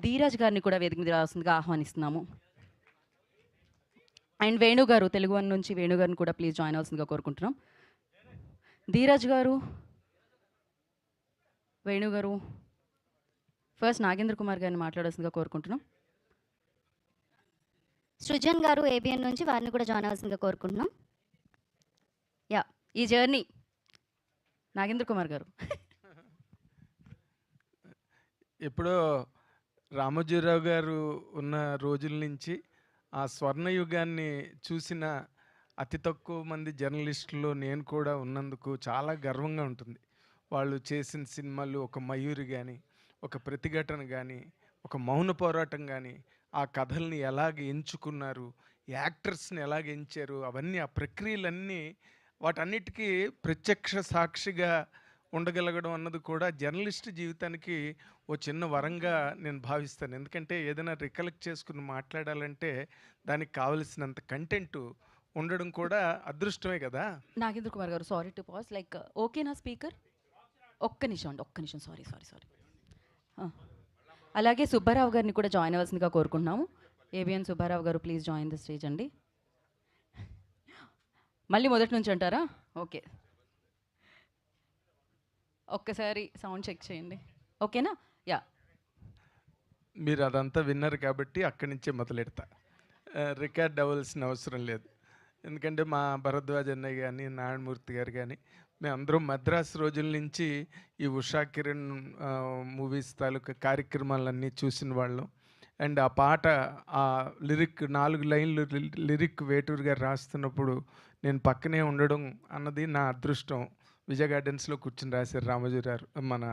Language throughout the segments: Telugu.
ధీరజ్ గారిని కూడా వేదిక మీద రావాల్సిందిగా ఆహ్వానిస్తున్నాము. అండ్ వేణు గారు, తెలుగు వన్ నుంచి వేణు గారిని కూడా ప్లీజ్ జాయిన్ అవ్వాల్సిందిగా కోరుకుంటున్నాం. ధీరజ్ గారు, వేణు గారు, ఫస్ట్ నాగేంద్ర కుమార్ గారిని మాట్లాడాల్సిందిగా కోరుకుంటున్నాం. సృజన్ గారు ఏబిఎన్ నుంచి, వారిని కూడా జాయిన్ అవ్వాల్సిందిగా కోరుకుంటున్నాం. యా, ఈ జర్నీ నాగేంద్ర కుమార్ గారు. ఎప్పుడో రామోజీరావు గారు ఉన్న రోజుల నుంచి ఆ స్వర్ణయుగాన్ని చూసిన అతి తక్కువ మంది జర్నలిస్టుల్లో నేను కూడా ఉన్నందుకు చాలా గర్వంగా ఉంటుంది. వాళ్ళు చేసిన సినిమాలు ఒక మయూరి కానీ, ఒక ప్రతిఘటన కానీ, ఒక మౌన పోరాటం కానీ, ఆ కథల్ని ఎలాగ ఎంచుకున్నారు, యాక్టర్స్ని ఎలాగ ఎంచారు, అవన్నీ ఆ ప్రక్రియలన్నీ వాటన్నిటికీ ప్రత్యక్ష సాక్షిగా ఉండగలగడం అన్నది కూడా జర్నలిస్ట్ జీవితానికి ఓ చిన్న వరంగా నేను భావిస్తాను. ఎందుకంటే ఏదైనా రికలెక్ట్ చేసుకుని మాట్లాడాలంటే దానికి కావలసినంత కంటెంట్ ఉండడం కూడా అదృష్టమే కదా. నాగేంద్ర కుమార్ గారు, సారీ టు పాజ్, లైక్ ఓకేనా స్పీకర్? ఒక్క నిమిషం అండి, ఒక్క నిమిషం, సారీ. అలాగే సుబ్బారావు గారిని కూడా జాయిన్ అవ్వాల్సిందిగా కోరుకుంటున్నాము. ఏబిఎన్ సుబ్బారావు గారు, ప్లీజ్ జాయిన్ ద స్టేజ్ అండి. మళ్ళీ మొదటి నుంచి అంటారా? ఓకే, ఒక్కసారి సౌండ్ చెక్ చేయండి, ఓకేనా? యా, మీరు అదంతా విన్నారు కాబట్టి అక్కడి నుంచే మొదలెడతా. రికార్డ్ అవ్వాల్సిన అవసరం లేదు. ఎందుకంటే మా భరద్వాజ్ అన్నయ్య కానీ, నారాయణమూర్తి గారు కానీ, మేమందరం మద్రాసు రోజుల నుంచి ఈ ఉషా కిరణ్ మూవీస్ తాలూకా కార్యక్రమాలన్నీ చూసిన వాళ్ళం. అండ్ ఆ పాట, ఆ లిరిక్ 4 లైన్లు లిరిక్ వేటూరు గారు రాస్తున్నప్పుడు నేను పక్కనే ఉండడం అన్నది నా అదృష్టం. విజయ గార్డెన్స్లో కూర్చుని రాశారు రామోజీరావు, మన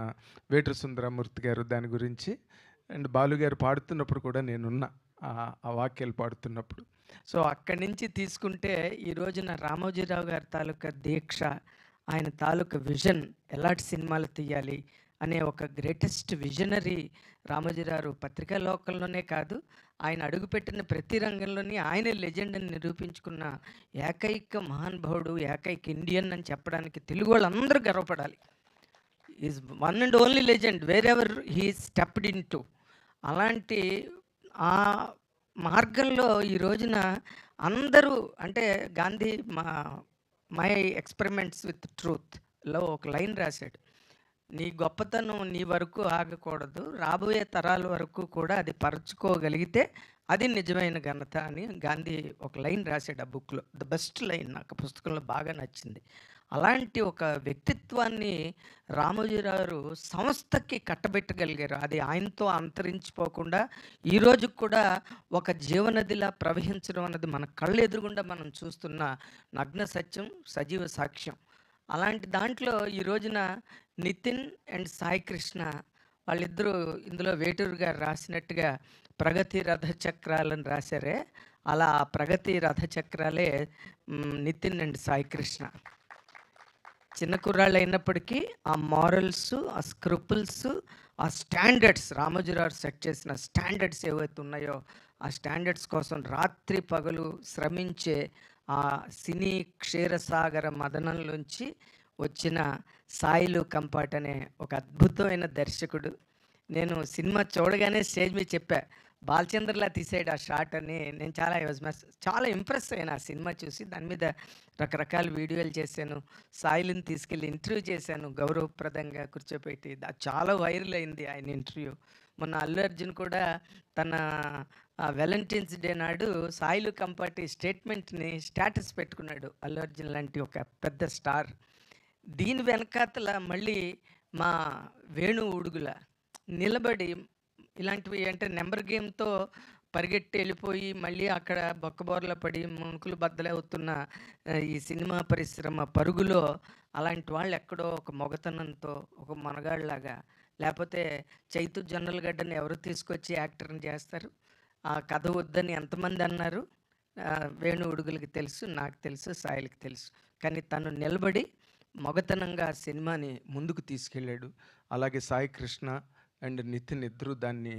వేటూరు సుందరమూర్తి గారు దాని గురించి. అండ్ బాలు గారు పాడుతున్నప్పుడు కూడా నేనున్నా, ఆ వాక్యాలు పాడుతున్నప్పుడు. సో అక్కడి నుంచి తీసుకుంటే ఈ రోజున రామోజీరావు గారి తాలూకా దీక్ష, ఆయన తాలూకా విజన్, ఎలాంటి సినిమాలు తీయాలి అనే ఒక గ్రేటెస్ట్ విజనరీ రామోజీరావు పత్రికా లోకంలోనే కాదు, ఆయన అడుగుపెట్టిన ప్రతి రంగంలోని ఆయన లెజెండ్ అని నిరూపించుకున్న ఏకైక మహానుభావుడు, ఏకైక ఇండియన్ అని చెప్పడానికి తెలుగు వాళ్ళందరూ గర్వపడాలి. Is one and only legend wherever he stepped into. అలాంటి ఆ మార్గంలో ఈ రోజున అందరూ, అంటే గాంధీ మై ఎక్స్పెరిమెంట్స్ విత్ ట్రూత్లో ఒక లైన్ రాశాడు, నీ గొప్పతనం నీ వరకు ఆగకూడదు, రాబోయే తరాల వరకు కూడా అది పరచుకోగలిగితే అది నిజమైన ఘనత అని గాంధీ ఒక లైన్ రాశాడు ఆ బుక్లో. ద బెస్ట్ లైన్ నాకు పుస్తకంలో బాగా నచ్చింది. అలాంటి ఒక వ్యక్తిత్వాన్ని రామోజీరావు సంస్థకి కట్టబెట్టగలిగారు. అది ఆయనతో అంతరించిపోకుండా ఈరోజు కూడా ఒక జీవనదిలా ప్రవహించడం అన్నది మన కళ్ళు ఎదురుగుండా మనం చూస్తున్న నగ్న సత్యం, సజీవ సాక్ష్యం. అలాంటి దాంట్లో ఈ రోజున నితిన్ అండ్ సాయి కృష్ణ వాళ్ళిద్దరూ ఇందులో వేటూరు గారు రాసినట్టుగా ప్రగతి రథచక్రాలను రాశారే, అలా ప్రగతి రథచక్రాలే నితిన్ అండ్ సాయి కృష్ణ. చిన్న కుర్రాళ్ళు అయినప్పటికీ ఆ మారల్స్, ఆ స్క్రూపుల్స్, ఆ స్టాండర్డ్స్, రామోజీరావు సెట్ చేసిన స్టాండర్డ్స్ ఏవైతే ఉన్నాయో ఆ స్టాండర్డ్స్ కోసం రాత్రి పగలు శ్రమించే ఆ సినీ క్షీరసాగర మదనంలోంచి వచ్చిన సాయిలు కంపాట్ అనే ఒక అద్భుతమైన దర్శకుడు. నేను సినిమా చూడగానే స్టేజ్ మీద చెప్పా, బాలచంద్రలా తీసాడు ఆ షాట్ అని. నేను చాలా ఇంప్రెస్ అయినా ఆ సినిమా చూసి. దాని మీద రకరకాల వీడియోలు చేశాను, సాయిల్ని తీసుకెళ్ళి ఇంటర్వ్యూ చేశాను గౌరవప్రదంగా కూర్చోపెట్టి. అది చాలా వైరల్ అయింది ఆయన ఇంటర్వ్యూ. మొన్న అల్లు అర్జున్ కూడా తన వ్యాలంటైన్స్ డే నాడు సాయిలు కంపాటి స్టేట్మెంట్ని స్టేటస్ పెట్టుకున్నాడు, అల్లు అర్జున్ లాంటి ఒక పెద్ద స్టార్. దీని వెనకాతల మళ్ళీ మా వేణు ఉడుగుల నిలబడి ఇలాంటివి, అంటే నెంబర్ గేమ్తో పరిగెట్టి వెళ్ళిపోయి మళ్ళీ అక్కడ బొక్కబోర్ల పడి మునుకులు బద్దలవుతున్న ఈ సినిమా పరిశ్రమ పరుగులో అలాంటి వాళ్ళు ఎక్కడో ఒక మొగతనంతో ఒక మనగాళ్ళలాగా, లేకపోతే చైతు జొన్నలగడ్డని ఎవరు తీసుకొచ్చి యాక్టర్ని చేస్తారు? ఆ కథ వద్దని ఎంతమంది అన్నారు? వేణు ఉడుగులకి తెలుసు, నాకు తెలుసు, సాయిలకి తెలుసు. కానీ తను నిలబడి మగతనంగా సినిమాని ముందుకు తీసుకెళ్ళాడు. అలాగే సాయి కృష్ణ అండ్ నితిన్ ఇద్దరు దాన్ని